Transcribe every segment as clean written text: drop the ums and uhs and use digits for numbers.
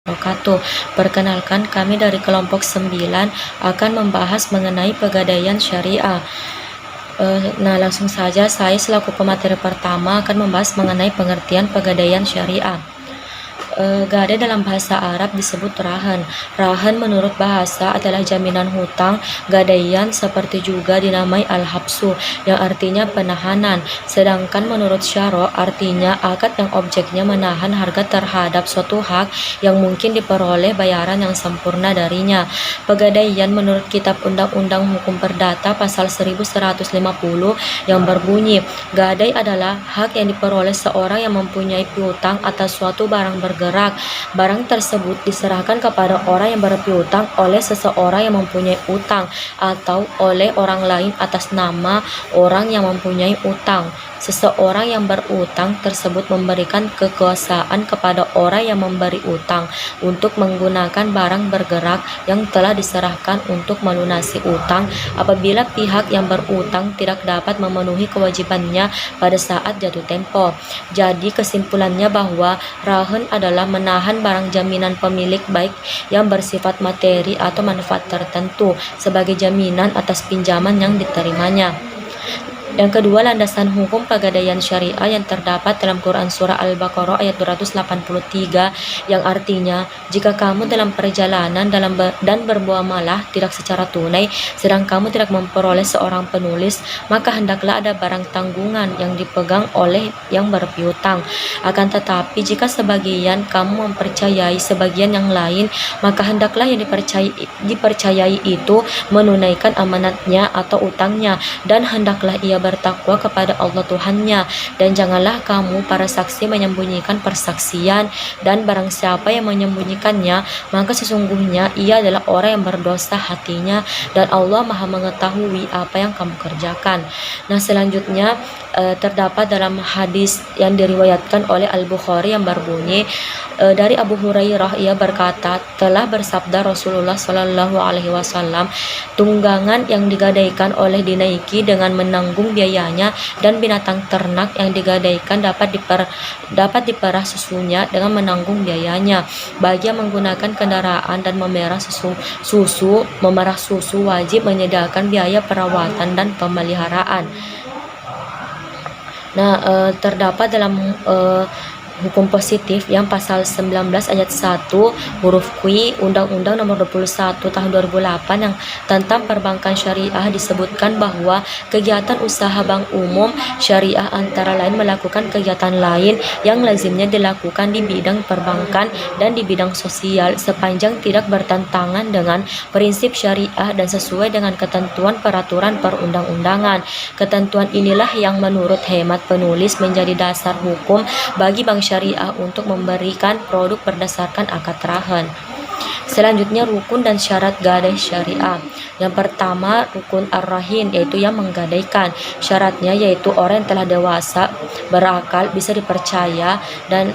Wabarakatuh. Perkenalkan, kami dari kelompok 9 akan membahas mengenai pegadaian syariah. Nah, langsung saja saya selaku pemateri pertama akan membahas mengenai pengertian pegadaian syariah. Gadai dalam bahasa Arab disebut rahan. Rahan menurut bahasa adalah jaminan hutang. Gadaian seperti juga dinamai al-habsu yang artinya penahanan. Sedangkan menurut syara artinya akad yang objeknya menahan harga terhadap suatu hak yang mungkin diperoleh bayaran yang sempurna darinya. Pegadaian menurut Kitab Undang-Undang Hukum Perdata pasal 1150 yang berbunyi, gadai adalah hak yang diperoleh seorang yang mempunyai piutang atas suatu barang bergerak. Barang tersebut diserahkan kepada orang yang berpiutang oleh seseorang yang mempunyai utang atau oleh orang lain atas nama orang yang mempunyai utang. Seseorang yang berutang tersebut memberikan kekuasaan kepada orang yang memberi utang untuk menggunakan barang bergerak yang telah diserahkan untuk melunasi utang apabila pihak yang berutang tidak dapat memenuhi kewajibannya pada saat jatuh tempo. Jadi kesimpulannya bahwa rahan adalah menahan barang jaminan pemilik baik yang bersifat materi atau manfaat tertentu sebagai jaminan atas pinjaman yang diterimanya. Yang kedua, landasan hukum pegadaian syariah yang terdapat dalam Quran Surah Al-Baqarah ayat 283 yang artinya, jika kamu dalam perjalanan dan bermuamalah tidak secara tunai, sedang kamu tidak memperoleh seorang penulis, maka hendaklah ada barang tanggungan yang dipegang oleh yang berpiutang. Akan tetapi, jika sebagian kamu mempercayai sebagian yang lain, maka hendaklah yang dipercayai itu menunaikan amanatnya atau utangnya, dan hendaklah ia bertakwa kepada Allah Tuhannya, dan janganlah kamu para saksi menyembunyikan persaksian, dan barang siapa yang menyembunyikannya maka sesungguhnya ia adalah orang yang berdosa hatinya, dan Allah Maha mengetahui apa yang kamu kerjakan. Nah, selanjutnya terdapat dalam hadis yang diriwayatkan oleh Al-Bukhari yang berbunyi, dari Abu Hurairah, ia berkata, telah bersabda Rasulullah Shallallahu Alaihi Wasallam, tunggangan yang digadaikan oleh dinaiki dengan menanggung biayanya, dan binatang ternak yang digadaikan dapat diperah susunya dengan menanggung biayanya. Bagi yang menggunakan kendaraan dan memerah susu wajib menyediakan biaya perawatan dan pemeliharaan. Nah, terdapat dalam hukum positif yang pasal 19 ayat 1 huruf Q Undang-Undang Nomor 21 Tahun 2008 yang tentang perbankan syariah disebutkan bahwa kegiatan usaha bank umum syariah antara lain melakukan kegiatan lain yang lazimnya dilakukan di bidang perbankan dan di bidang sosial sepanjang tidak bertentangan dengan prinsip syariah dan sesuai dengan ketentuan peraturan perundang-undangan. Ketentuan inilah yang menurut hemat penulis menjadi dasar hukum bagi bank syariah untuk memberikan produk berdasarkan akad rahan. Selanjutnya, rukun dan syarat gadai syariah. Yang pertama, rukun ar-rahin, yaitu yang menggadaikan. Syaratnya yaitu orang yang telah dewasa, berakal, bisa dipercaya, dan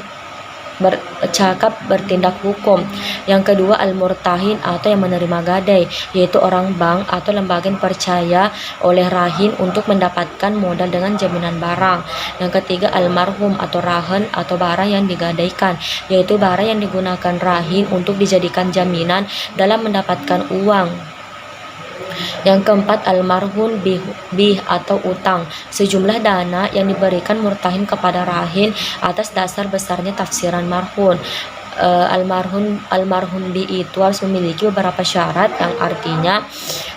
bercakap bertindak hukum. Yang kedua, al-murtahin atau yang menerima gadai, yaitu orang bank atau lembaga yang percaya oleh rahin untuk mendapatkan modal dengan jaminan barang. Yang ketiga, almarhum atau rahan atau barang yang digadaikan, yaitu barang yang digunakan rahin untuk dijadikan jaminan dalam mendapatkan uang. Yang keempat, almarhun bih atau utang, sejumlah dana yang diberikan murtahin kepada rahin atas dasar besarnya tafsiran marhun. Almarhun bih itu harus memiliki beberapa syarat yang artinya,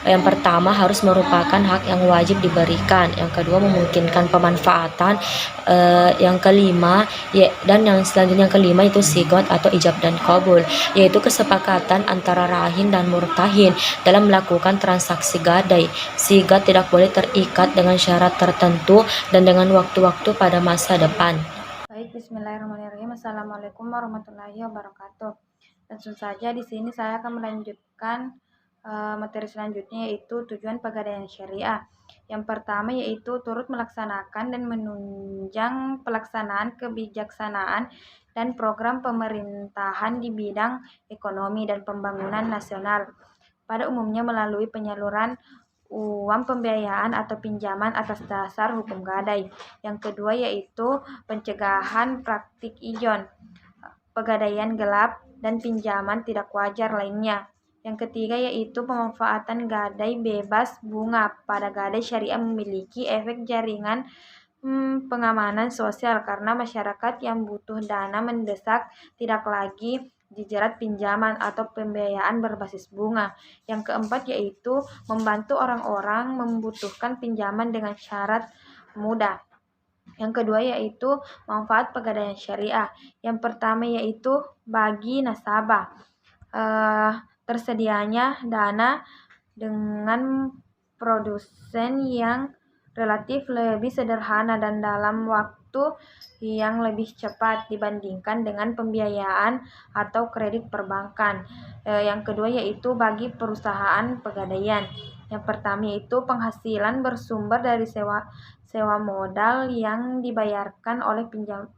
yang pertama harus merupakan hak yang wajib diberikan, yang kedua memungkinkan pemanfaatan, yang kelima dan yang selanjutnya yang kelima itu sigot atau ijab dan qabul, yaitu kesepakatan antara rahin dan murtahin dalam melakukan transaksi gadai. Sigot tidak boleh terikat dengan syarat tertentu dan dengan waktu-waktu pada masa depan. Baik, bismillahirrahmanirrahim. Assalamualaikum warahmatullahi wabarakatuh. Langsung saja di sini saya akan melanjutkan materi selanjutnya, yaitu tujuan pegadaian syariah. Yang pertama yaitu turut melaksanakan dan menunjang pelaksanaan kebijaksanaan dan program pemerintahan di bidang ekonomi dan pembangunan nasional, pada umumnya melalui penyaluran uang pembiayaan atau pinjaman atas dasar hukum gadai. Yang kedua yaitu pencegahan praktik ijon, pegadaian gelap, dan pinjaman tidak wajar lainnya. Yang ketiga yaitu pemanfaatan gadai bebas bunga. Pada gadai syariah memiliki efek jaringan pengamanan sosial karena masyarakat yang butuh dana mendesak tidak lagi dijerat pinjaman atau pembiayaan berbasis bunga. Yang keempat yaitu membantu orang-orang membutuhkan pinjaman dengan syarat mudah. Yang kedua yaitu manfaat pegadaian syariah. Yang pertama yaitu bagi nasabah. Tersedianya dana dengan produsen yang relatif lebih sederhana dan dalam waktu yang lebih cepat dibandingkan dengan pembiayaan atau kredit perbankan. Yang kedua yaitu bagi perusahaan pegadaian. Yang pertama yaitu penghasilan bersumber dari sewa modal yang dibayarkan oleh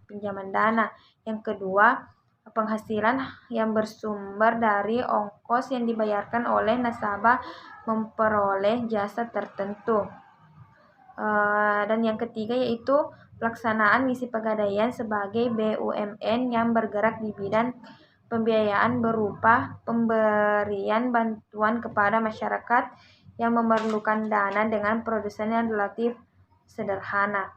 pinjaman dana. Yang kedua, penghasilan yang bersumber dari ongkos yang dibayarkan oleh nasabah memperoleh jasa tertentu. Dan yang ketiga yaitu pelaksanaan misi pegadaian sebagai BUMN yang bergerak di bidang pembiayaan berupa pemberian bantuan kepada masyarakat yang memerlukan dana dengan produsen yang relatif sederhana.